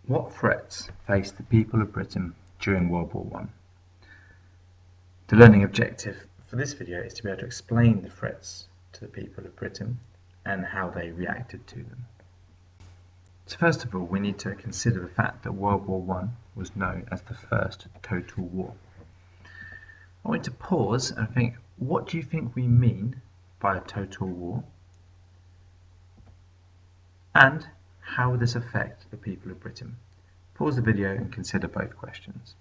What threats faced the people of Britain during World War One? The learning objective for this video is to be able to explain the threats to the people of Britain and how they reacted to them. So first of all, we need to consider the fact that World War One was known as the first total war. I want to pause and think, what do you think we mean by a total war? And how would this affect the people of Britain? Pause the video and consider both questions.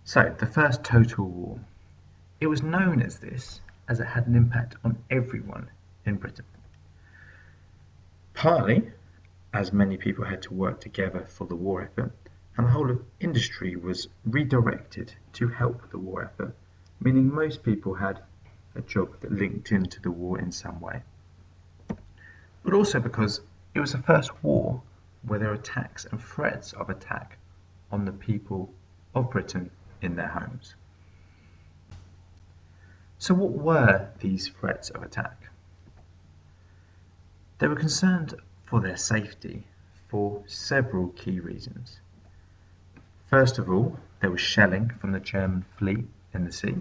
So, the first total war. It was known as this as it had an impact on everyone in Britain. Partly, as many people had to work together for the war effort, and the whole of industry was redirected to help the war effort, meaning most people had a job that linked into the war in some way. But also because it was the first war where there were attacks and threats of attack on the people of Britain in their homes. So what were these threats of attack? They were concerned for their safety for several key reasons. First of all, there was shelling from the German fleet in the sea.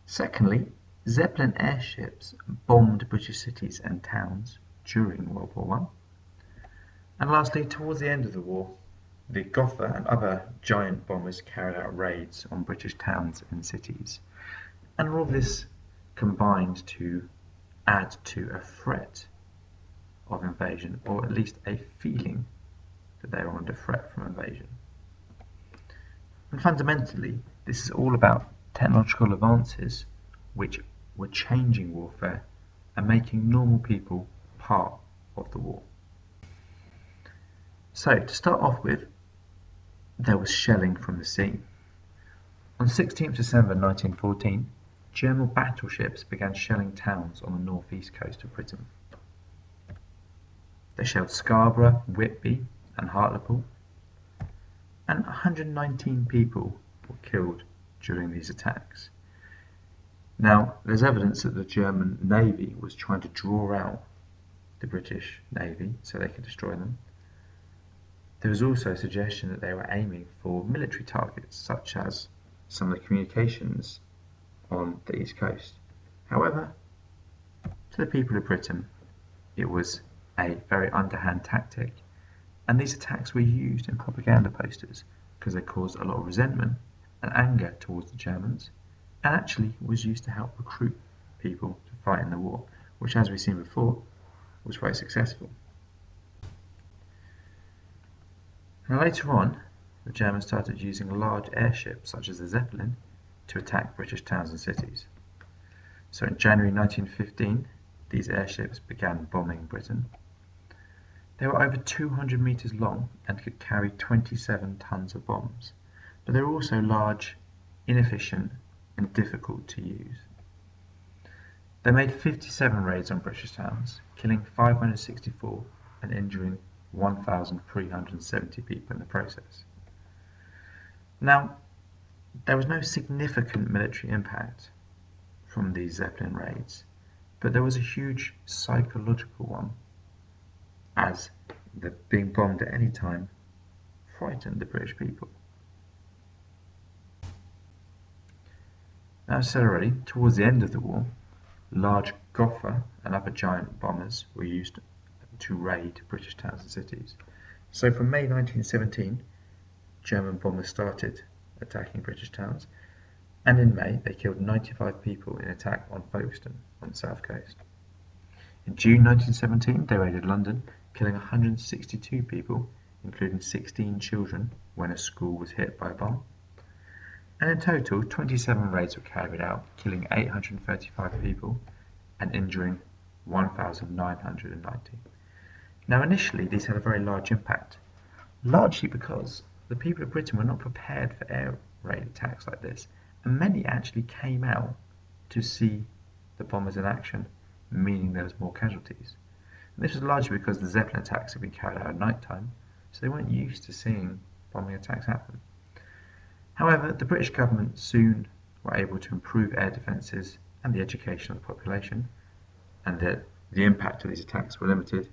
Secondly, Zeppelin airships bombed British cities and towns during World War One. And lastly, towards the end of the war, the Gotha and other giant bombers carried out raids on British towns and cities. And all of this combined to add to a threat of invasion, or at least a feeling that they were under threat from invasion. And fundamentally, this is all about technological advances which were changing warfare and making normal people part of the war. So, to start off with, there was shelling from the sea. On 16th December 1914, German battleships began shelling towns on the northeast coast of Britain. They shelled Scarborough, Whitby and Hartlepool, and 119 people were killed during these attacks. Now, there's evidence that the German Navy was trying to draw out the British Navy so they could destroy them. There was also a suggestion that they were aiming for military targets, such as some of the communications on the East Coast. However, to the people of Britain, it was a very underhand tactic, and these attacks were used in propaganda posters because they caused a lot of resentment and anger towards the Germans, and actually was used to help recruit people to fight in the war, which, as we've seen before, was very successful. Now later on, the Germans started using large airships such as the Zeppelin to attack British towns and cities. So in January 1915, these airships began bombing Britain. They were over 200 metres long and could carry 27 tons of bombs, but they were also large, inefficient and difficult to use. They made 57 raids on British towns, killing 564 and injuring 1,370 people in the process. Now, there was no significant military impact from these Zeppelin raids, but there was a huge psychological one, as being bombed at any time frightened the British people. Now, as I said already, towards the end of the war, large Gotha and other giant bombers were used to raid British towns and cities. So from May 1917, German bombers started attacking British towns, and in May they killed 95 people in an attack on Folkestone on the south coast. In June 1917, they raided London, killing 162 people, including 16 children, when a school was hit by a bomb. And in total, 27 raids were carried out, killing 835 people and injuring 1,990. Now initially these had a very large impact, largely because the people of Britain were not prepared for air raid attacks like this, and many actually came out to see the bombers in action, meaning there was more casualties. And this was largely because the Zeppelin attacks had been carried out at night time, so they weren't used to seeing bombing attacks happen. However, the British government soon were able to improve air defences and the education of the population, and that the impact of these attacks were limited,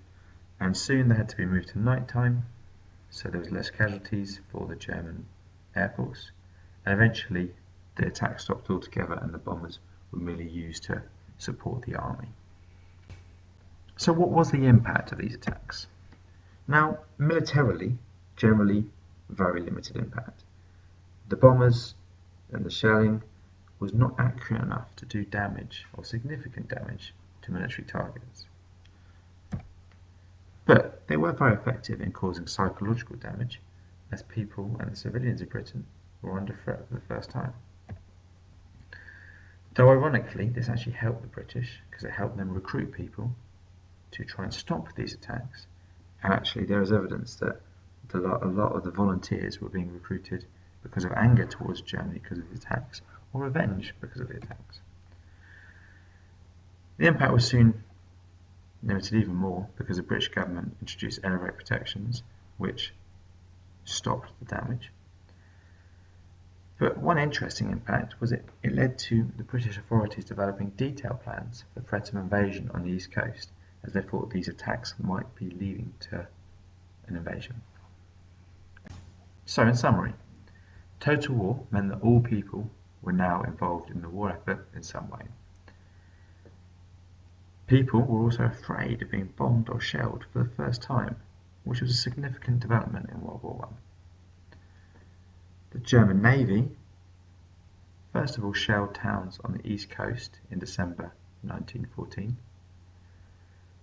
and soon they had to be moved to night time, so there was less casualties for the German Air Force, and eventually the attack stopped altogether and the bombers were merely used to support the army. So what was the impact of these attacks? Now, militarily, generally very limited impact. The bombers and the shelling was not accurate enough to do damage or significant damage to military targets. But they were very effective in causing psychological damage, as people and the civilians of Britain were under threat for the first time. Though ironically, this actually helped the British because it helped them recruit people to try and stop these attacks, and actually there is evidence that a lot of the volunteers were being recruited because of anger towards Germany because of the attacks, or revenge because of the attacks. The impact was soon limited even more because the British government introduced air raid protections which stopped the damage. But one interesting impact was it led to the British authorities developing detailed plans for the threat of invasion on the east coast, as they thought these attacks might be leading to an invasion. So in summary, total war meant that all people were now involved in the war effort in some way. People were also afraid of being bombed or shelled for the first time, which was a significant development in World War I. The German Navy first of all shelled towns on the east coast in December 1914.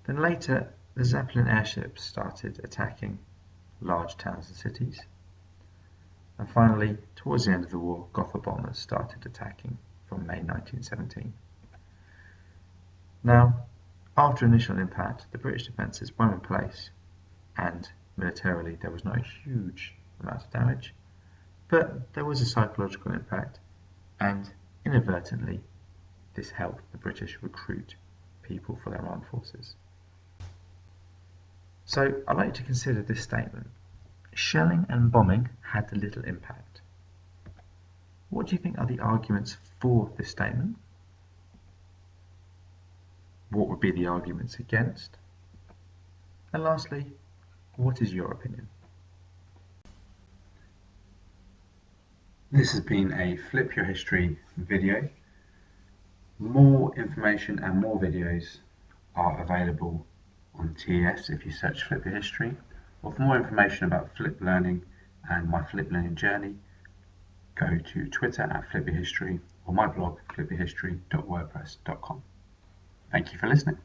Then later, the Zeppelin airships started attacking large towns and cities. And finally, towards the end of the war, Gotha bombers started attacking from May 1917. Now, after initial impact, the British defences were in place, and militarily there was not a huge amount of damage, but there was a psychological impact, and inadvertently this helped the British recruit people for their armed forces. So I'd like to consider this statement. Shelling and bombing had little impact. What do you think are the arguments for this statement? What would be the arguments against? And lastly, what is your opinion? This has been a Flip Your History video. More information and more videos are available on TES if you search Flip Your History, or for more information about Flip Learning and my Flip Learning journey, go to Twitter at Flip Your History or my blog flipyourhistory.wordpress.com. Thank you for listening.